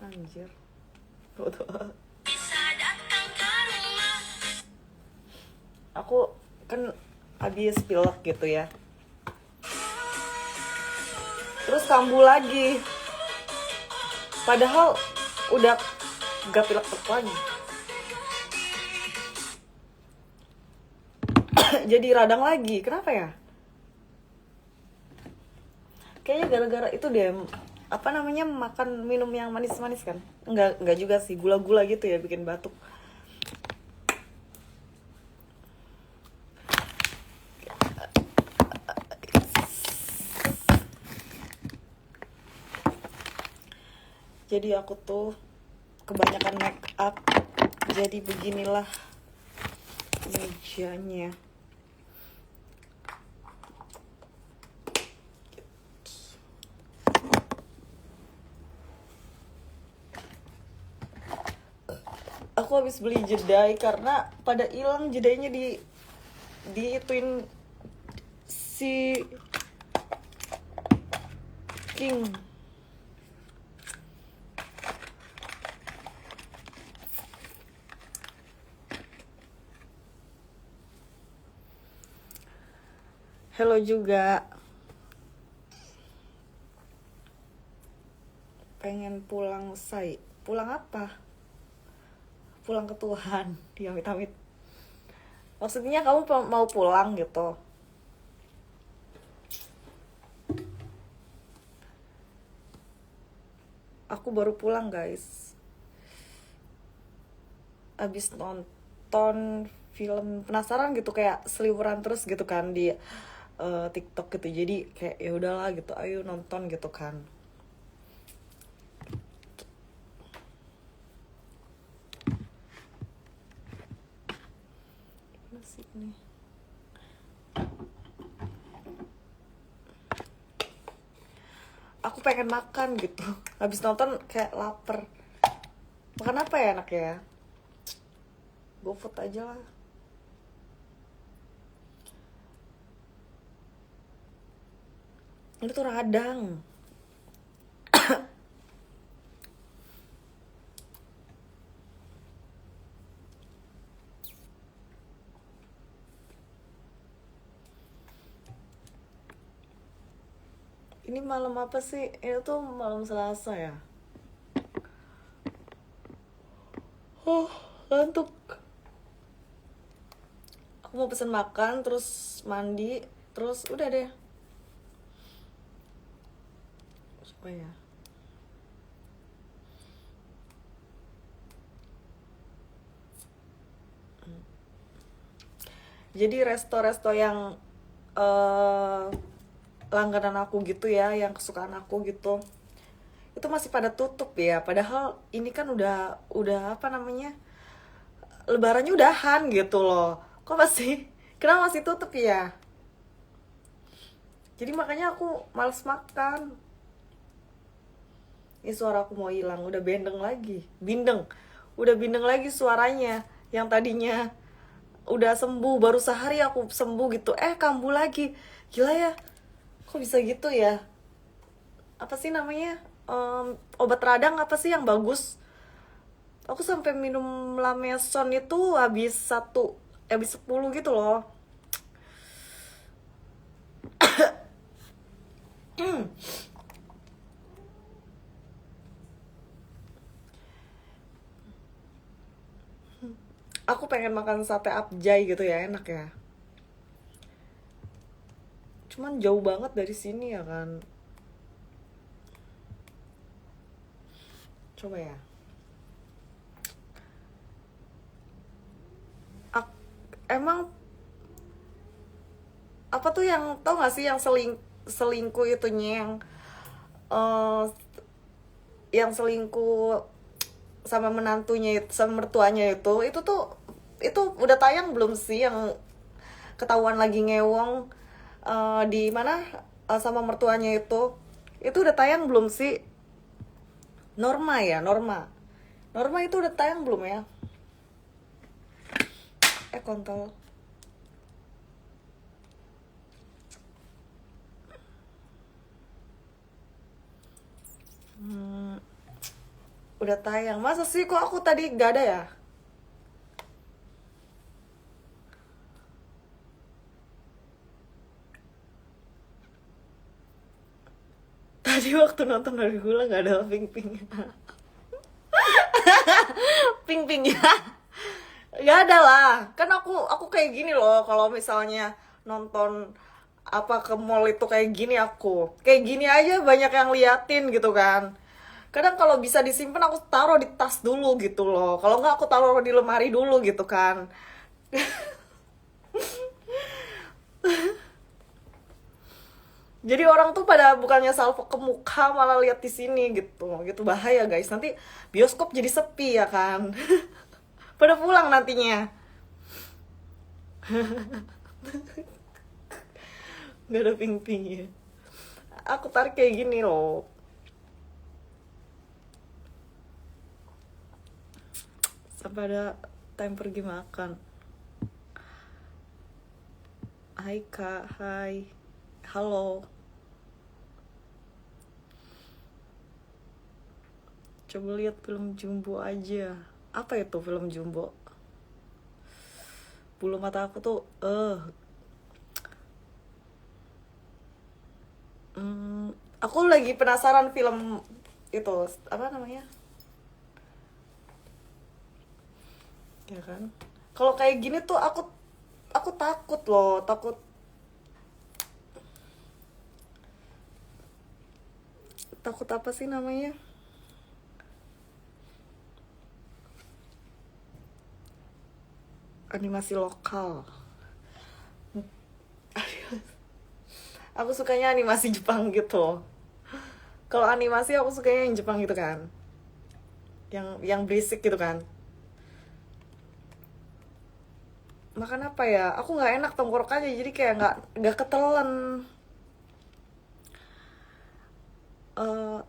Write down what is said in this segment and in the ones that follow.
Anjir. Foto. Aku kan habis pilek gitu ya. Terus kambuh lagi. Padahal udah gak pilek lagi. Jadi radang lagi. Kenapa ya? Kayaknya gara-gara itu deh, apa namanya, makan minum yang manis-manis kan. Enggak juga sih, gula-gula gitu ya bikin batuk. Jadi aku tuh kebanyakan make up. Jadi beginilah mejanya. Aku habis beli jedai karena pada hilang jedainya di ituin si King. Hello juga. Pengen pulang say. Pulang apa? Pulang ke Tuhan. Ya amit-amit. Maksudnya kamu mau pulang gitu? Aku baru pulang guys. Abis nonton film, penasaran gitu, kayak seliweran terus gitu kan di TikTok gitu. Jadi kayak ya udahlah gitu, ayo nonton gitu kan. Masih nih. Aku pengen makan gitu. Habis nonton kayak lapar. Makan apa ya enak ya? GoFood aja lah. Ini tuh radang. Ini malam apa sih? Ini tuh malam Selasa ya. Oh, ngantuk. Aku mau pesen makan, terus mandi, terus udah deh. Coba ya. Jadi resto-resto yang langganan aku gitu ya, yang kesukaan aku gitu, itu masih pada tutup ya. Padahal ini kan udah apa namanya, lebarannya udahan gitu loh. Kok masih, kenapa masih tutup ya? Jadi makanya aku males makan. Ini suara aku mau hilang, udah bindeng lagi suaranya. Yang tadinya udah sembuh, baru sehari aku sembuh gitu, kambuh lagi. Gila ya, kok bisa gitu ya? Apa sih namanya, obat radang apa sih yang bagus? Aku sampai minum Lameson itu habis 10 gitu loh. Aku pengen makan sate Abjay gitu ya, enak ya. Cuman jauh banget dari sini ya kan. Coba ya. Emang apa tuh yang, tau gak sih yang selingkuh itunya, eh, yang selingkuh sama menantunya itu, sama mertuanya itu tuh, itu udah tayang belum sih, yang ketahuan lagi ngewong di mana, sama mertuanya itu udah tayang belum sih? Norma itu udah tayang belum ya? Kontol. Udah tayang. Masa sih kok aku tadi gak ada ya? Tadi waktu nonton Nargula gak ada ping-ping. Ping-ping ya. Gak ada lah. Kan aku kayak gini loh kalau misalnya nonton apa ke mall itu kayak gini aku. Kayak gini aja banyak yang liatin gitu kan. Kadang kalau bisa disimpan aku taruh di tas dulu gitu loh. Kalau nggak aku taruh di lemari dulu gitu kan. Jadi orang tuh pada bukannya salvo ke muka malah lihat di sini gitu. Gitu bahaya guys. Nanti bioskop jadi sepi ya kan. Pada pulang nantinya. Nggak ada ping-pingnya. Aku tarik kayak gini loh. Sampai ada time pergi makan. Hai kak, hai. Halo. Coba lihat film Jumbo aja. Apa itu film Jumbo? Bulu mata aku tuh aku lagi penasaran film itu apa namanya? Ya kan? Kalau kayak gini tuh aku takut loh, takut apa sih namanya? Animasi lokal. Aku sukanya animasi Jepang gitu. Kalau animasi aku sukanya yang Jepang gitu kan. Yang berisik gitu kan. Makan apa ya? Aku nggak enak tenggorokannya jadi kayak nggak ketelan. Eh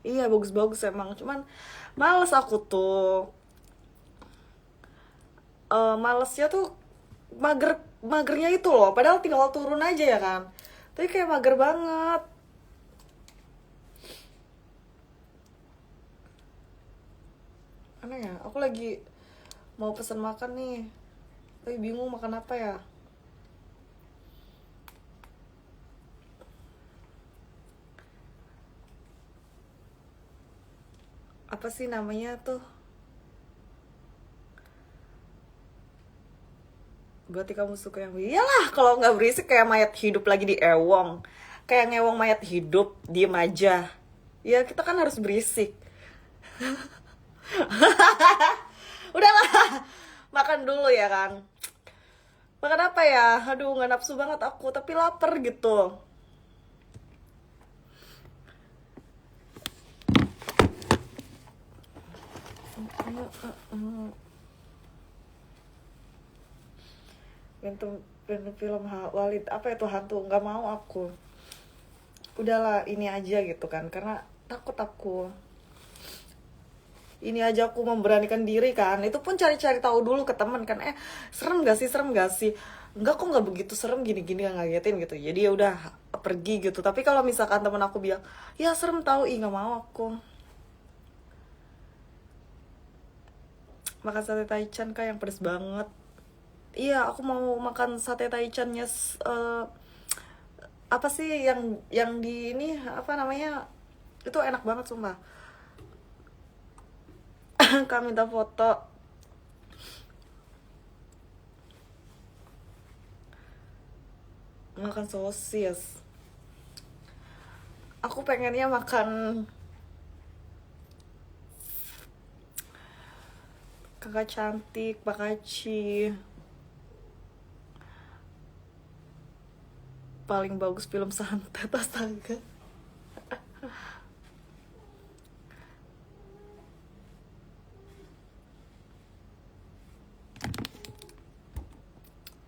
iya bagus-bagus emang. Cuman males aku tuh. Malesnya tuh magernya itu loh. Padahal tinggal turun aja ya kan. Tapi kayak mager banget. Aneh ya, aku lagi mau pesen makan nih. Tapi bingung makan apa ya. Apa sih namanya tuh? Berarti kamu suka yang iyalah kalau nggak berisik kayak mayat hidup lagi di ewong. Kayak ngewong mayat hidup, diem aja. Ya kita kan harus berisik. Udahlah, makan dulu ya kan. Makan apa ya? Aduh nggak nafsu banget aku, tapi lapar gitu. Film Walid apa itu hantu, nggak mau aku. Udahlah ini aja gitu kan, karena takut aku. Ini aja aku memberanikan diri kan, itu pun cari-cari tahu dulu ke teman kan, serem gak sih, enggak kok nggak begitu serem, gini-gini yang ngagetin gitu. Jadi ya udah pergi gitu. Tapi kalau misalkan teman aku bilang ya serem tahu, nggak mau aku. Makan sate taichan kak yang pedes banget. Iya aku mau makan sate taichannya. Apa sih yang di ini apa namanya, itu enak banget sumpah. Kak minta foto. Makan sosis. Aku pengennya makan kakak cantik, Bakaci. Paling bagus film santet, astaga.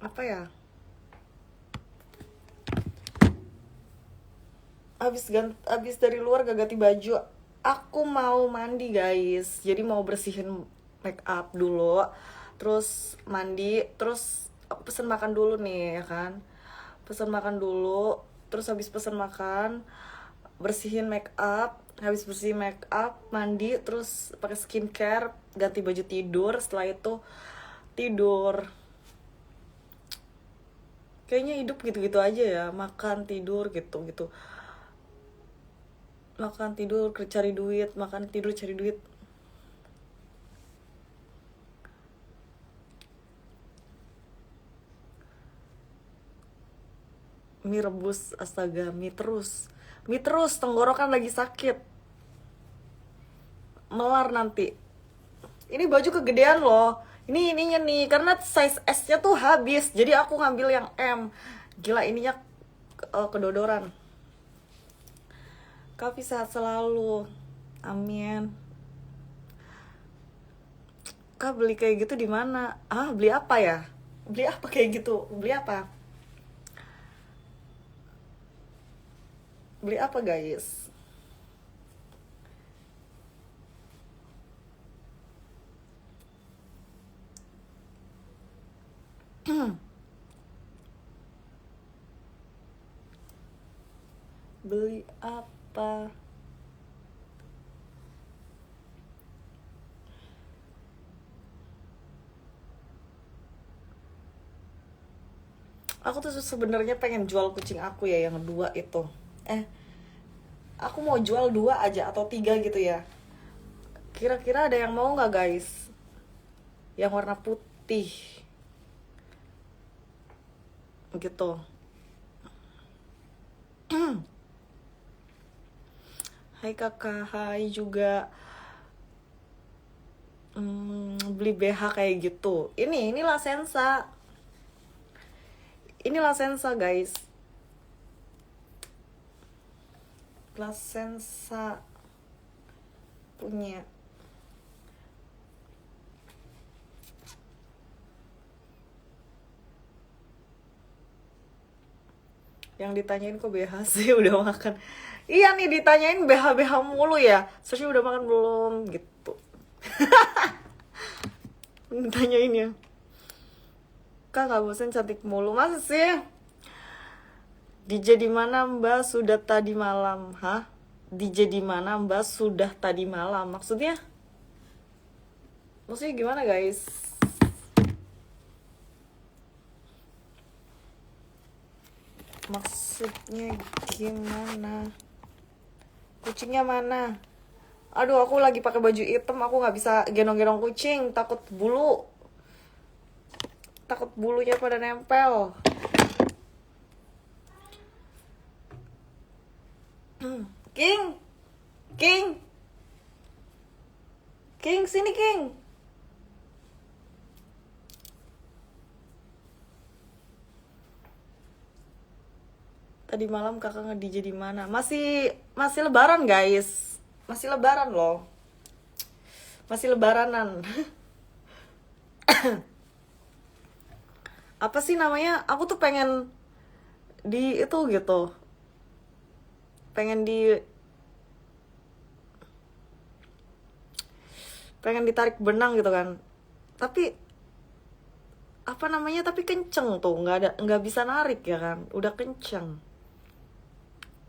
Apa ya? Abis dari luar gak ganti baju. Aku mau mandi guys. Jadi mau bersihin make up dulu. Terus mandi, terus aku pesen makan dulu nih ya kan. Pesen makan dulu, terus habis pesen makan bersihin make up, habis bersih make up mandi, terus pakai skincare, ganti baju tidur, setelah itu tidur. Kayaknya hidup gitu-gitu aja ya, makan tidur gitu gitu, makan tidur cari duit, makan tidur cari duit. Mie rebus, astaga, mie terus tenggorokan lagi sakit, melar nanti. Ini baju kegedean loh, ini ininya nih, karena size S nya tuh habis, jadi aku ngambil yang M. Gila, ininya kedodoran. Kavi sehat selalu, amin. Kak beli kayak gitu di mana? Beli apa ya? Beli apa kayak gitu? Beli apa? Beli apa guys? Beli apa? Aku tuh sebenarnya pengen jual kucing aku ya, yang dua itu. Aku mau jual 2 aja atau 3 gitu ya. Kira-kira ada yang mau nggak guys? Yang warna putih gitu. Hai kakak, hai juga. Beli BH kayak gitu. Inilah Sensa. Inilah Sensa guys. La Sensa punya. Yang ditanyain kok BH sih, udah makan. Iya nih, ditanyain BH mulu ya. Searchnya udah makan belum gitu. Ditanyain ya. Kak gak bosan cantik mulu, masa sih? DJ di mana Mbak sudah tadi malam? Hah? DJ di mana Mbak sudah tadi malam? Maksudnya gimana guys? Maksudnya gimana? Kucingnya mana? Aduh, aku lagi pakai baju hitam, aku nggak bisa gendong-gendong kucing, takut bulunya pada nempel. King, King, King, sini King. Tadi malam kakak nge-DJ di mana? Masih lebaran guys. Masih lebaran loh. Masih lebaranan. Apa sih namanya? Aku tuh pengen di itu gitu. Pengen ditarik benang gitu kan. Tapi apa namanya? Tapi kenceng tuh, nggak bisa narik ya kan? Udah kenceng.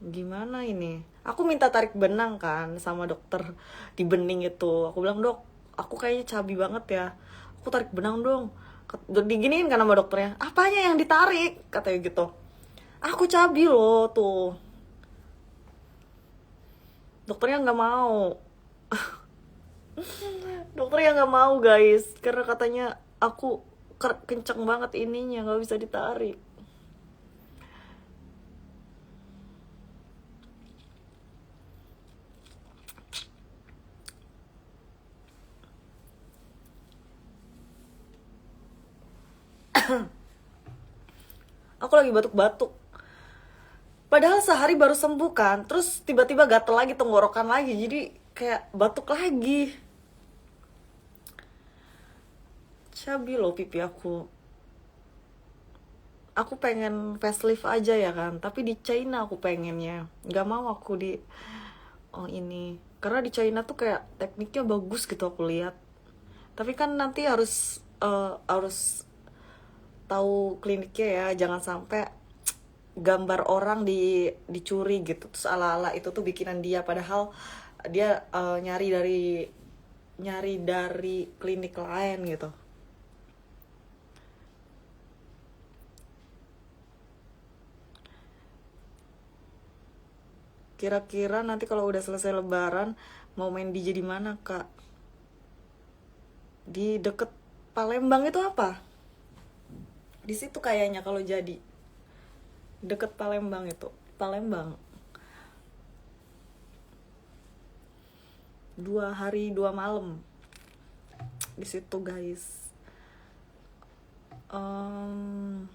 Gimana ini? Aku minta tarik benang kan sama dokter di bening itu. Aku bilang, "Dok, aku kayaknya cabi banget ya. Aku tarik benang dong." Diginiin kan sama dokternya. "Apanya yang ditarik?" Katanya gitu. "Aku cabi loh tuh." Dokternya nggak mau. Dokternya nggak mau guys, karena katanya aku kenceng banget ininya, nggak bisa ditarik. Aku lagi batuk-batuk. Padahal sehari baru sembuh kan, terus tiba-tiba gatel lagi, tenggorokan lagi, jadi kayak batuk lagi. Cabi loh pipi aku. Aku pengen facelift aja ya kan, tapi di China aku pengennya. Gak mau aku di ini. Karena di China tuh kayak tekniknya bagus gitu aku lihat. Tapi kan nanti harus tahu kliniknya ya, jangan sampai gambar orang dicuri gitu, terus ala-ala itu tuh bikinan dia, padahal dia nyari dari klinik lain gitu. Kira-kira nanti kalau udah selesai lebaran mau main DJ di mana, Kak? Di deket Palembang itu apa? Di situ kayaknya kalau jadi. Deket Palembang itu. Palembang. 2 hari 2 malam di situ, guys. Em,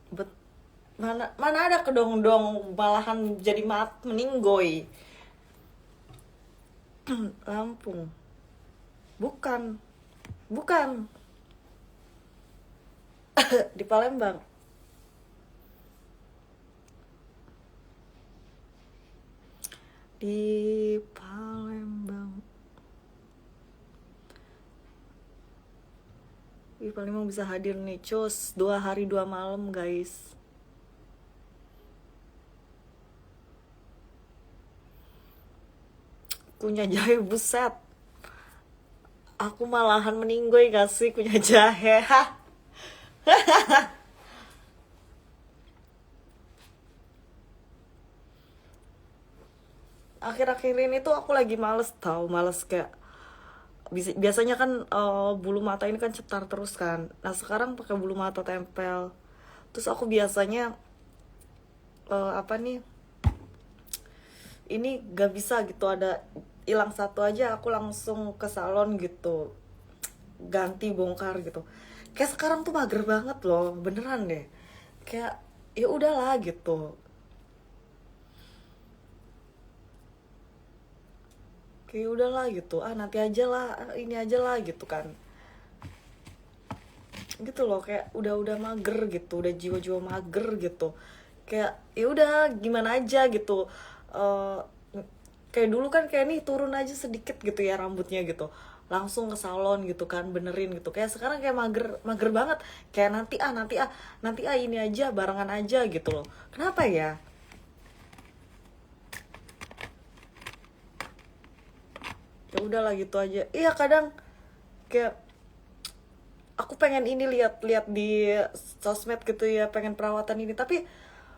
bet mana ada kedong-dong, malahan jadi meninggoy. Lampung. Bukan. Bukan. Di Palembang. Di Palembang. Di Palembang bisa hadir nih, cus. 2 hari 2 malam, guys. Kunyah jahe, buset. Aku malahan meninggoy gak sih kunyah jahe. Akhir-akhir ini tuh aku lagi males kayak biasanya kan bulu mata ini kan cetar terus kan. Nah sekarang pakai bulu mata tempel. Terus aku biasanya apa nih? Ini gak bisa gitu, ada hilang satu aja aku langsung ke salon gitu, ganti bongkar gitu. Kayak sekarang tuh mager banget loh, beneran deh. Kayak ya udahlah gitu. Kayak udahlah gitu. Nanti aja lah, ini aja lah gitu kan. Gitu loh, kayak udah mager gitu, udah jiwa-jiwa mager gitu. Kayak ya udah gimana aja gitu. Eh, Kayak dulu kan kayak nih turun aja sedikit gitu ya rambutnya gitu, langsung ke salon gitu kan, benerin gitu. Kayak sekarang kayak mager mager banget, kayak nanti ini aja barengan aja gitu loh. Kenapa ya? Ya udahlah gitu aja. Iya kadang kayak aku pengen ini lihat-lihat di sosmed gitu ya, pengen perawatan ini, tapi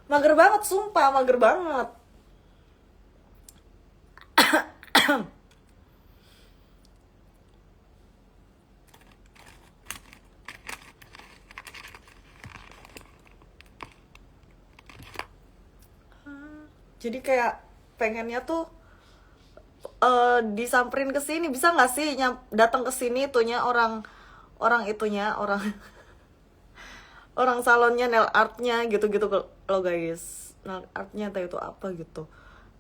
mager banget, sumpah mager banget. Jadi kayak pengennya tuh disamperin ke sini, bisa nggak sih datang ke sini itunya orang orang itunya orang orang salonnya, nail artnya gitu-gitu lo guys. Nail artnya entah itu apa gitu,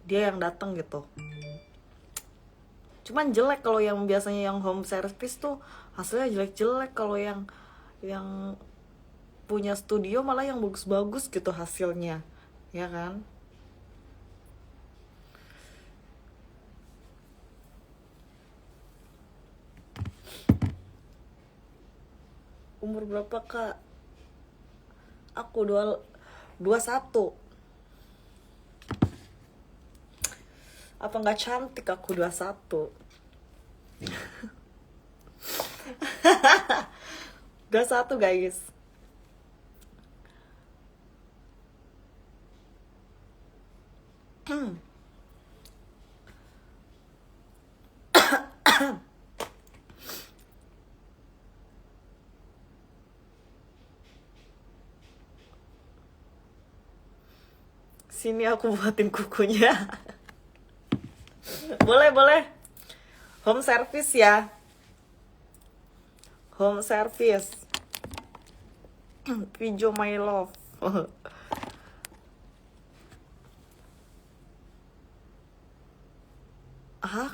dia yang datang gitu. Cuman jelek kalau yang biasanya yang home service tuh, hasilnya jelek-jelek. Kalau yang punya studio malah yang bagus-bagus gitu hasilnya, ya kan? Umur berapa, Kak? Aku 21. Apa nggak cantik aku 21? 21, guys. Sini aku buatin kukunya. Boleh, boleh. Home service ya. Home service. Pijo my love.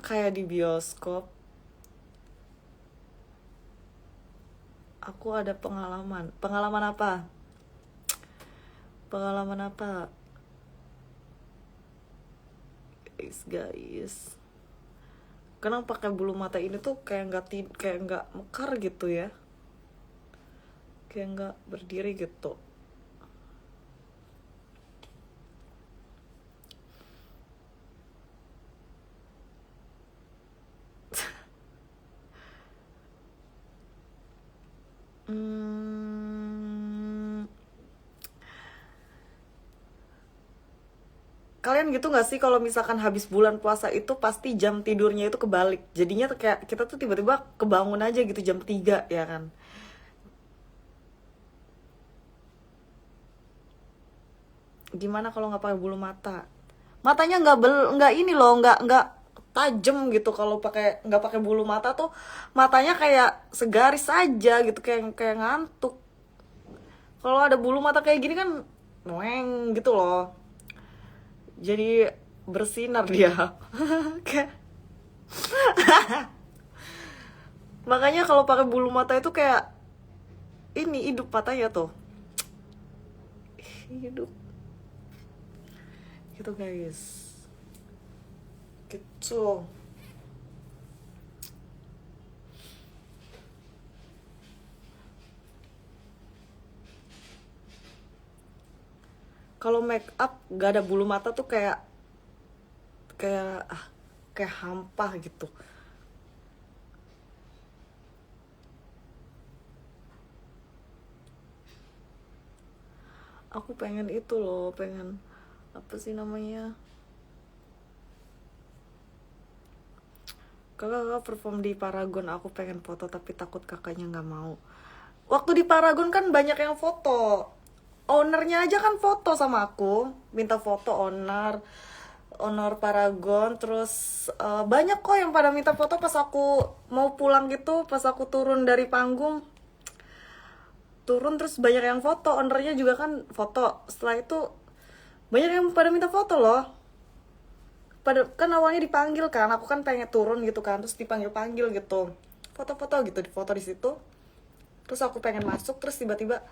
Kayak di bioskop. Aku ada pengalaman. Pengalaman apa? Pengalaman apa? Guys. Karena pakai bulu mata ini tuh kayak nggak mekar gitu ya, kayak nggak berdiri gitu. Hmm, kalian gitu nggak sih kalau misalkan habis bulan puasa itu pasti jam tidurnya itu kebalik, jadinya tuh kayak kita tuh tiba-tiba kebangun aja gitu jam 3 ya kan. Gimana kalau nggak pakai bulu mata? Matanya nggak ini loh, nggak tajam gitu. Kalau nggak pakai bulu mata tuh matanya kayak segaris aja gitu, kayak kayak ngantuk. Kalau ada bulu mata kayak gini kan noeng gitu loh, jadi bersinar dia. Kayak makanya kalau pakai bulu mata itu kayak ini hidup matanya tuh, hidup gitu guys, gitu. Kalau make up gak ada bulu mata tuh kayak kayak ah, kayak hampa gitu. Aku pengen itu loh, pengen apa sih namanya, kakak perform di Paragon. Aku pengen foto tapi takut kakaknya nggak mau. Waktu di Paragon kan banyak yang foto, ownernya aja kan foto sama aku, minta foto owner Paragon. Terus banyak kok yang pada minta foto pas aku mau pulang gitu, pas aku turun dari panggung. Turun terus banyak yang foto, ownernya juga kan foto. Setelah itu banyak yang pada minta foto loh. Pada kan awalnya dipanggil kan, aku kan pengen turun gitu kan, terus dipanggil gitu, foto-foto gitu, foto di situ. Terus aku pengen masuk, terus tiba-tiba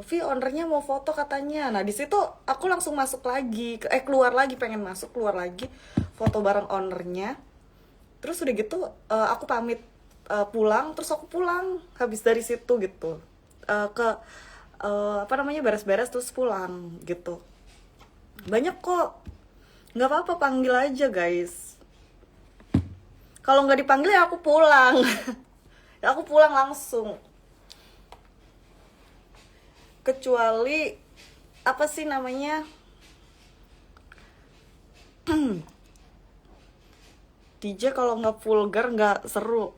Vi ownernya mau foto katanya. Nah di situ aku langsung masuk lagi, keluar lagi, pengen masuk keluar lagi, foto bareng ownernya. Terus udah gitu aku pamit pulang, terus aku pulang habis dari situ gitu. Ke apa namanya, beres-beres terus pulang gitu. Banyak kok, nggak apa-apa, panggil aja guys. Kalau nggak dipanggil ya aku pulang. Ya aku pulang langsung. Kecuali apa sih namanya, DJ kalau nggak vulgar nggak seru.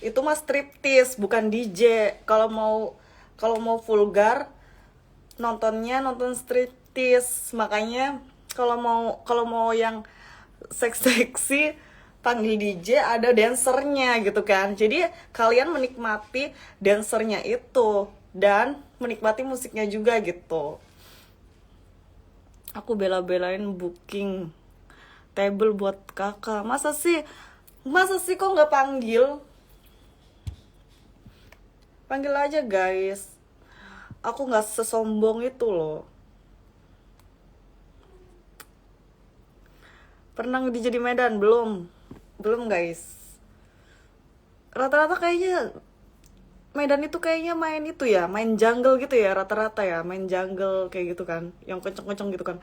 Itu mah striptease bukan DJ. Kalau mau vulgar, nontonnya nonton striptease. Makanya kalau mau yang seksi panggil DJ, ada dancernya gitu kan. Jadi kalian menikmati dancernya itu dan menikmati musiknya juga gitu. Aku bela-belain booking table buat kakak. Masa sih kok nggak panggil? Panggil aja guys. Aku nggak sesombong itu loh. Pernah DJ di Medan? Belum guys. Rata-rata kayaknya Medan itu kayaknya main itu ya, main jungle gitu ya, rata-rata ya, main jungle kayak gitu kan, yang kenceng-kenceng gitu kan.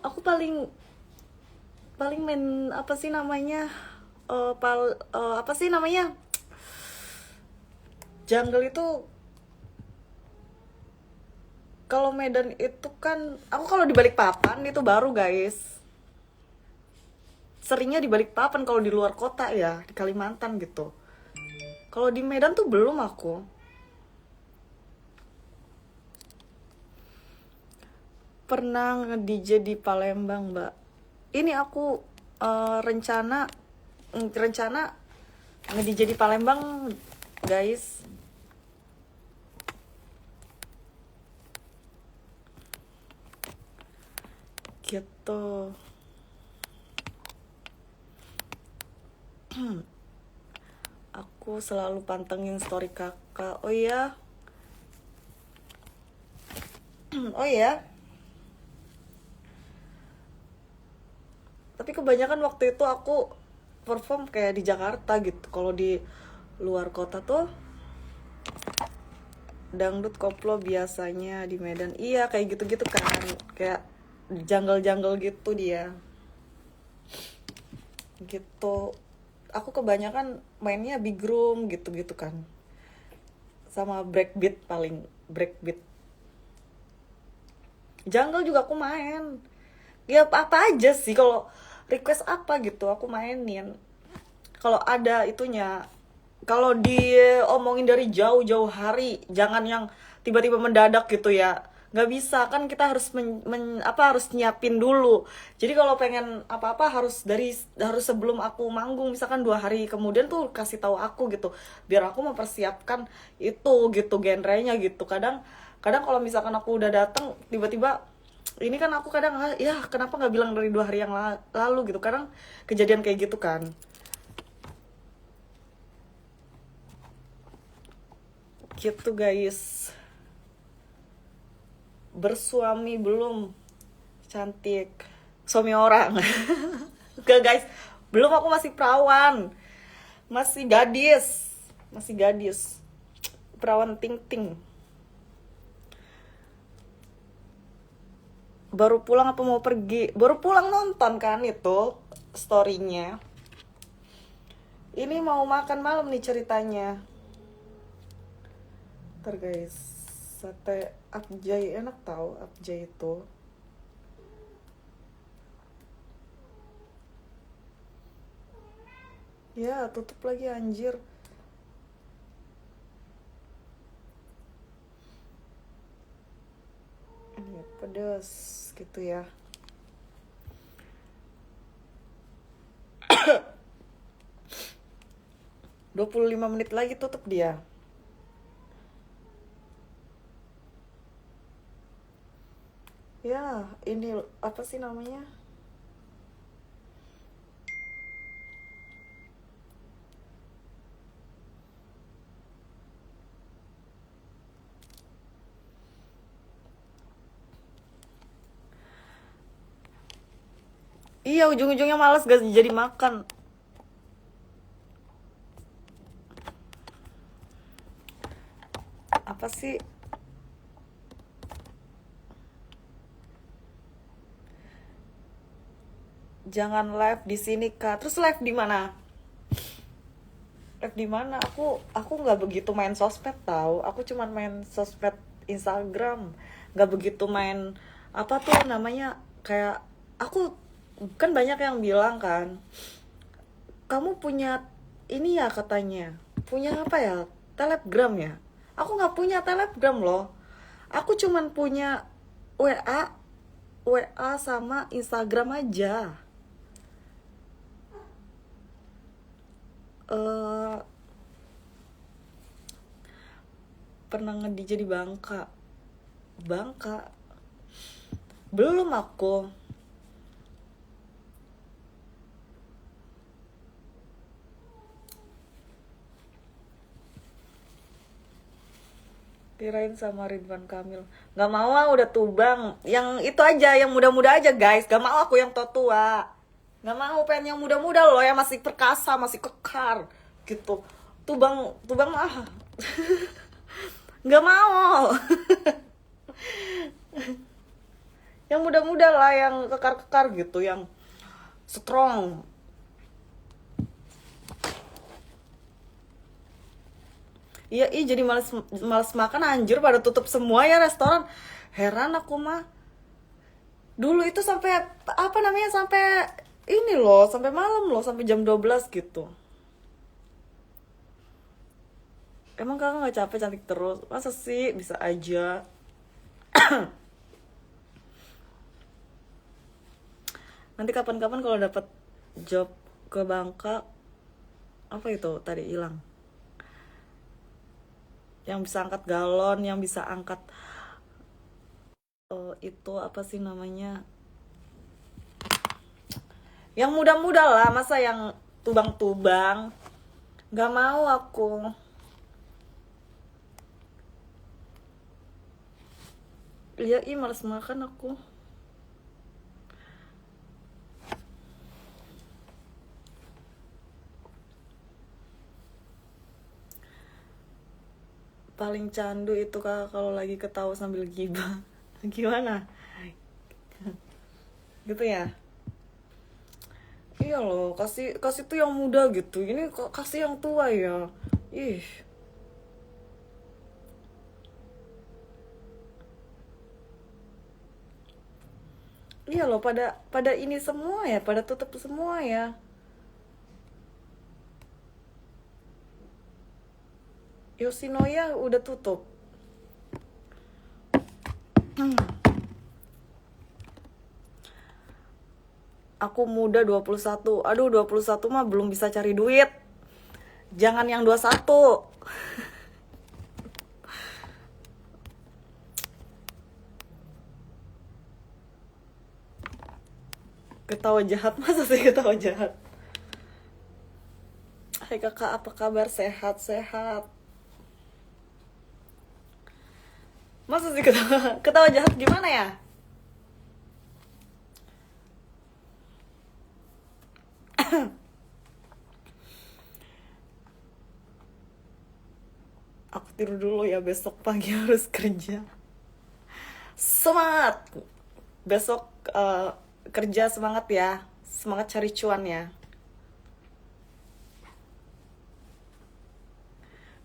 Aku paling paling main apa sih namanya, apa sih namanya, jungle itu. Kalau Medan itu kan, aku kalau di Balikpapan itu baru guys. Seringnya di Balikpapan kalau di luar kota ya, di Kalimantan gitu. Kalau di Medan tuh belum aku. Pernah nge-DJ di Palembang, Mbak. Ini aku rencana nge-DJ di Palembang, guys. Gitu. Aku selalu pantengin story kakak. Oh iya. Oh iya. Tapi kebanyakan waktu itu aku perform kayak di Jakarta gitu. Kalau di luar kota tuh dangdut koplo biasanya di Medan. Iya, kayak gitu-gitu kan. Kayak jungle-jungle gitu dia. Gitu. Aku kebanyakan mainnya big room gitu-gitu kan. Sama breakbeat paling breakbeat. Jungle juga aku main. Ya apa aja sih kalau request apa gitu aku mainin. Kalau ada itunya, kalau diomongin dari jauh-jauh hari, jangan yang tiba-tiba mendadak gitu ya. Nggak bisa kan, kita harus harus nyiapin dulu. Jadi kalau pengen apa-apa harus sebelum aku manggung, misalkan 2 hari kemudian tuh kasih tahu aku gitu, biar aku mempersiapkan itu gitu genrenya gitu. Kadang kadang kalau misalkan aku udah datang tiba-tiba ini kan, aku kadang ya kenapa nggak bilang dari 2 hari yang lalu gitu. Kadang kejadian kayak gitu kan. Gitu guys. Bersuami belum, cantik, suami orang. Gak guys, belum, aku masih perawan, masih gadis, perawan ting ting. Baru pulang apa mau pergi? Baru pulang, nonton kan itu storynya. Ini mau makan malam nih ceritanya. Ntar guys, sate Apjai enak tau. Apjai itu ya tutup lagi anjir. Ini pedes gitu ya. 25 menit lagi tutup dia. Ya, ini apa sih namanya? Iya, ujung-ujungnya malas gak jadi makan. Apa sih? Jangan live di sini Kak. Terus live di mana? Live di mana? Aku nggak begitu main sosmed tahu. Aku cuman main sosmed Instagram. Nggak begitu main apa tuh namanya, kayak aku kan banyak yang bilang kan, kamu punya ini ya katanya. Punya apa ya? Telegram ya? Aku nggak punya Telegram loh. Aku cuman punya WA, sama Instagram aja. eh Pernah nge-DJ di Bangka. Bangka. Belum aku. Kirain sama Ridwan Kamil. Gak mau ah, udah tubang. Yang itu aja, yang muda-muda aja guys. Gak mau aku yang tua-tua. Gak mau, pengen yang muda-muda loh, yang masih perkasa, masih kekar gitu. Tubang, tubang ah. Gak mau. Yang muda-muda lah, yang kekar-kekar gitu, yang strong. Iya, jadi males males makan anjir, pada tutup semua ya restoran. Heran aku mah. Dulu itu sampai apa namanya, sampai ini loh, sampai malam loh, sampai jam 12 gitu. Emang kakak nggak capek cantik terus? Masa sih, bisa aja. Nanti kapan-kapan kalau dapat job ke Bangka, apa itu tadi hilang? Yang bisa angkat galon, yang bisa angkat itu apa sih namanya? Yang muda-muda lah, masa yang tubang-tubang? Gak mau aku. Iya, males makan aku. Paling candu itu kak kalau lagi ketawa sambil gibah. Gimana? Gitu ya. Iya loh, kasih kasih tuh yang muda gitu, ini kok kasih yang tua ya. Ih. Iya loh, pada pada ini semua ya, pada tutup semua ya. Yoshinoya udah tutup. Aku muda 21. Aduh, 21 mah belum bisa cari duit. Jangan yang 21. Ketawa jahat, masa sih ketawa jahat? Hai kakak, apa kabar? Sehat-sehat. Masa sih ketawa, ketawa jahat gimana ya? Aku tidur dulu ya, besok pagi harus kerja. Semangat! Besok kerja semangat ya. Semangat cari cuan ya.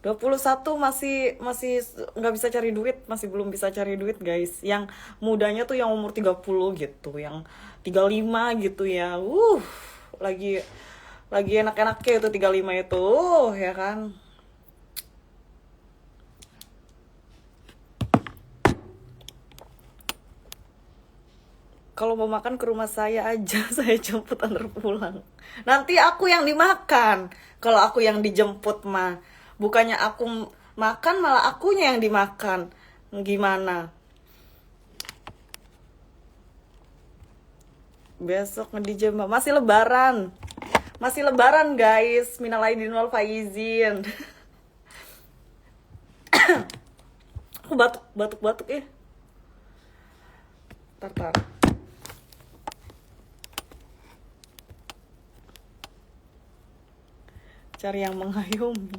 21 masih masih nggak bisa cari duit, masih belum bisa cari duit guys. Yang mudanya tuh yang umur 30 gitu, yang 35 gitu ya. Lagi lagi enak-enaknya itu 35 itu, ya kan. Kalau mau makan ke rumah saya aja, saya jemput antar pulang. Nanti aku yang dimakan. Kalau aku yang dijemput mah, bukannya aku makan malah akunya yang dimakan. Gimana? Besok nge-DJ Mbak. Masih lebaran. Masih lebaran guys. Minal aidin wal faizin. Aku batuk ya. Tar. Cari yang mengayomi.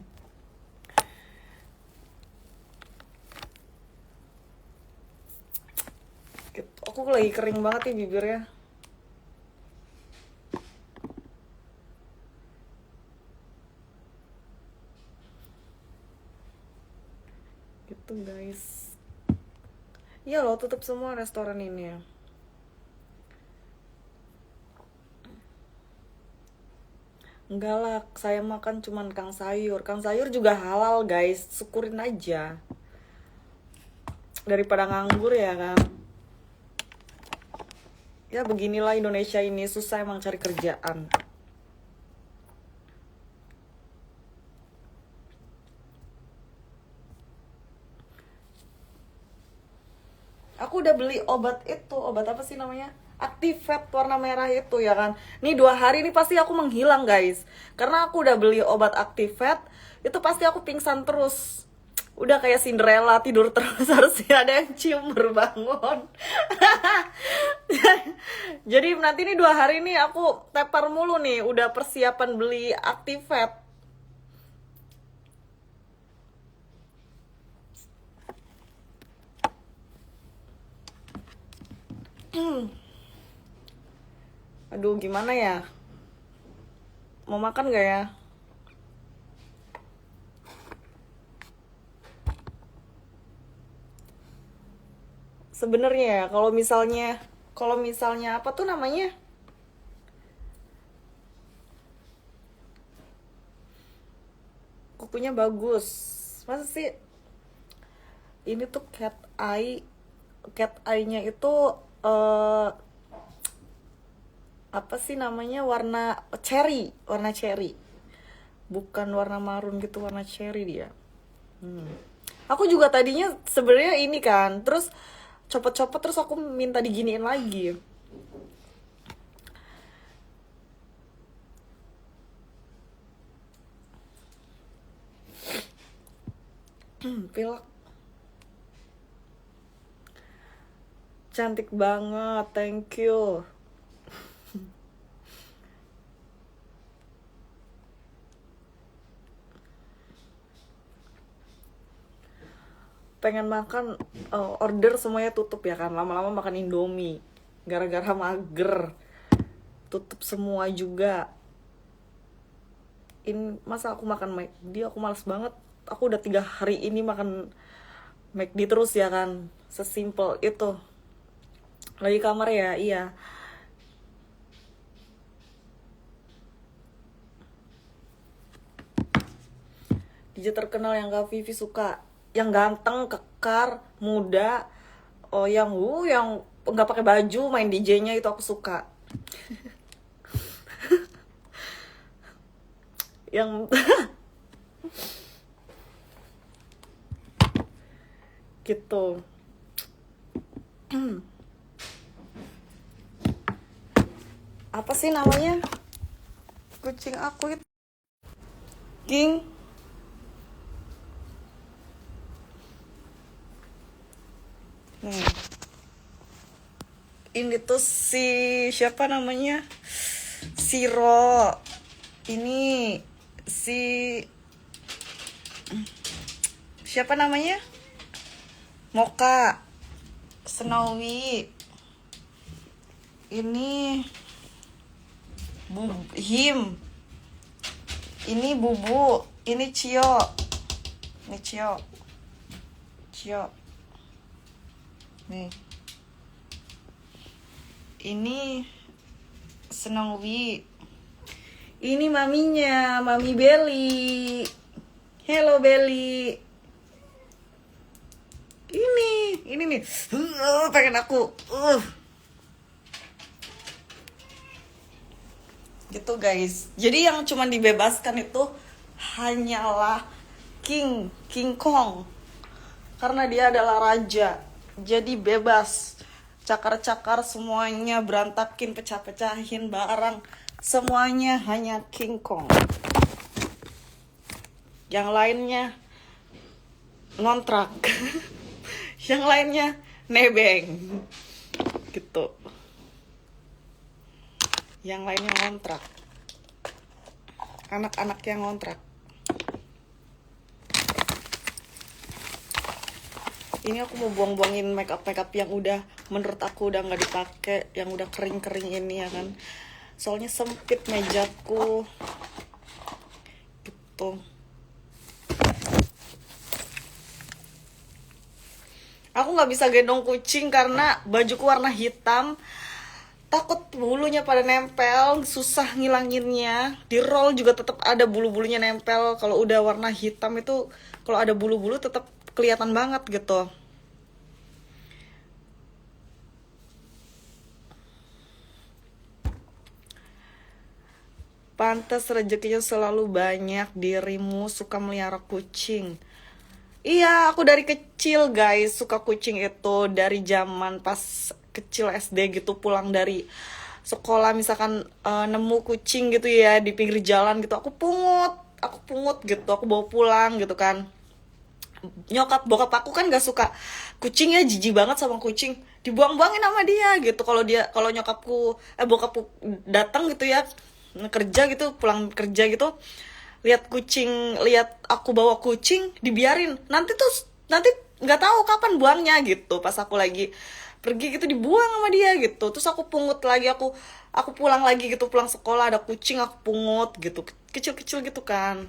Aku lagi kering banget nih bibirnya. Gitu guys. Iya loh, tutup semua restoran ini ya. Enggak lah, saya makan cuman Kang Sayur. Kang Sayur juga halal guys, syukurin aja. Daripada nganggur ya kan. Ya beginilah Indonesia ini, susah emang cari kerjaan. Aku udah beli obat itu, obat apa sih namanya? Activate warna merah itu ya kan. Nih 2 hari ini pasti aku menghilang guys. Karena aku udah beli obat Activate, itu pasti aku pingsan terus. Udah kayak Cinderella tidur terus, harusnya ada yang cium baru bangun. Jadi nanti nih 2 hari nih aku tepar mulu nih, udah persiapan beli Activate. Aduh gimana ya? Mau makan gak ya? Sebenarnya ya kalau misalnya apa tuh namanya, kukunya bagus, masa sih ini tuh cat eye-nya itu eh apa sih namanya, warna cherry, bukan warna marun gitu, warna cherry dia. Aku juga tadinya sebenarnya ini kan, terus copot-copot, terus aku minta diginiin lagi. Pilek. Cantik banget, thank you. pengen makan, order semuanya tutup ya kan, lama-lama makan Indomie gara-gara mager, tutup semua juga. Ini masa aku makan McD, aku males banget. Aku udah 3 hari ini makan McD terus ya kan, sesimpel itu. Lagi kamar ya, iya. DJ terkenal yang Kak Vivi suka, yang ganteng, kekar, muda, yang nggak pakai baju main DJ-nya itu aku suka. Yang gitu. Apa sih namanya? Kucing aku itu. King. Nih. Ini tuh si siapa namanya? Siro. Ini si siapa namanya? Moka. Snowy. Ini Him. Ini Bubu, ini Cio. Ini Cio. Cio. Nih. Ini Snowy. Ini maminya, Mami Belly. Hello Belly. Ini nih. Pengen aku. Gitu guys. Jadi yang cuman dibebaskan itu hanyalah King Kong, karena dia adalah raja. Jadi bebas, cakar-cakar semuanya, berantakin, pecah-pecahin barang, semuanya hanya King Kong. Yang lainnya ngontrak. Yang lainnya nebeng gitu. Yang lainnya ngontrak, anak-anak yang ngontrak. Ini aku mau buang-buangin makeup yang udah, menurut aku udah nggak dipakai, yang udah kering-kering ini ya kan, soalnya sempit mejaku gitu. Aku nggak bisa gendong kucing karena bajuku warna hitam. Takut bulunya pada nempel, susah ngilanginnya. Di roll juga tetap ada bulu-bulunya nempel. Kalau udah warna hitam itu, kalau ada bulu-bulu tetap kelihatan banget gitu. Pantas rezekinya selalu banyak, dirimu suka melihara kucing. Iya, aku dari kecil guys suka kucing itu. Dari zaman pas kecil SD gitu, pulang dari sekolah misalkan nemu kucing gitu ya di pinggir jalan gitu, aku pungut gitu, aku bawa pulang gitu kan. Nyokap bokap aku kan gak suka kucing ya, jijik banget sama kucing, dibuang-buangin sama dia gitu. Kalau nyokapku bokapku datang gitu ya, kerja gitu, pulang kerja gitu, lihat aku bawa kucing, dibiarin, nanti nggak tahu kapan buangnya gitu. Pas aku lagi pergi gitu dibuang sama dia gitu, terus aku pungut lagi, aku pulang lagi gitu, pulang sekolah ada kucing aku pungut gitu, kecil-kecil gitu kan.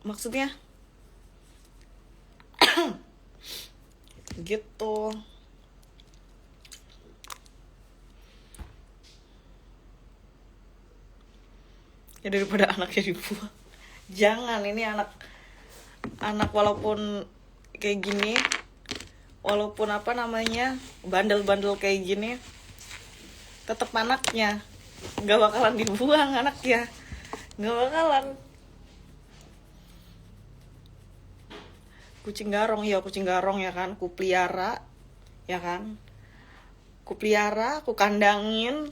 Maksudnya gitu. Ya daripada anaknya dibuang, jangan. Ini anak walaupun kayak gini, walaupun apa namanya, bandel-bandel kayak gini, tetap anaknya, nggak bakalan dibuang anaknya, nggak bakalan. Kucing garong ya kan, kupelihara ya kan, kupelihara, ku kandangin,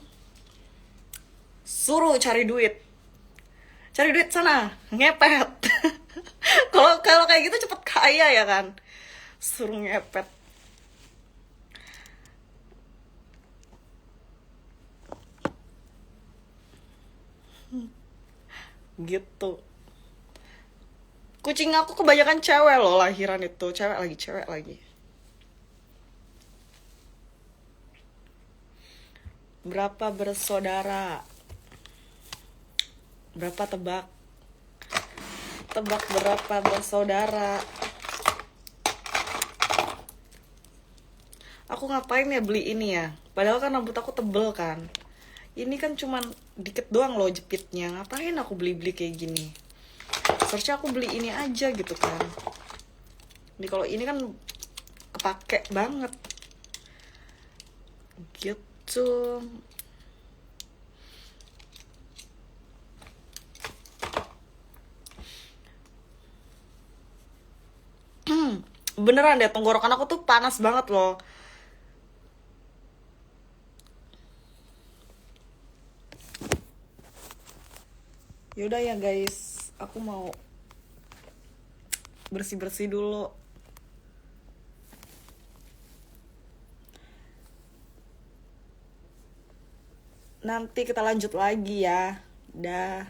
suruh cari duit sana, ngepet. Kalau kayak gitu cepet kaya ya kan, suruh ngepet. gitu. Kucing aku kebanyakan cewek loh lahiran itu, cewek lagi. Berapa bersaudara? Berapa tebak? Tebak berapa bersaudara? Aku ngapain ya beli ini ya? Padahal kan rambut aku tebel kan. Ini kan cuman dikit doang loh jepitnya. Ngapain aku beli-beli kayak gini? Seharusnya aku beli ini aja gitu kan. Ini kalau ini kan kepake banget. Gitu. Beneran deh, tenggorokan aku tuh panas banget loh. Yaudah ya guys, aku mau bersih-bersih dulu. Nanti kita lanjut lagi ya. Dah.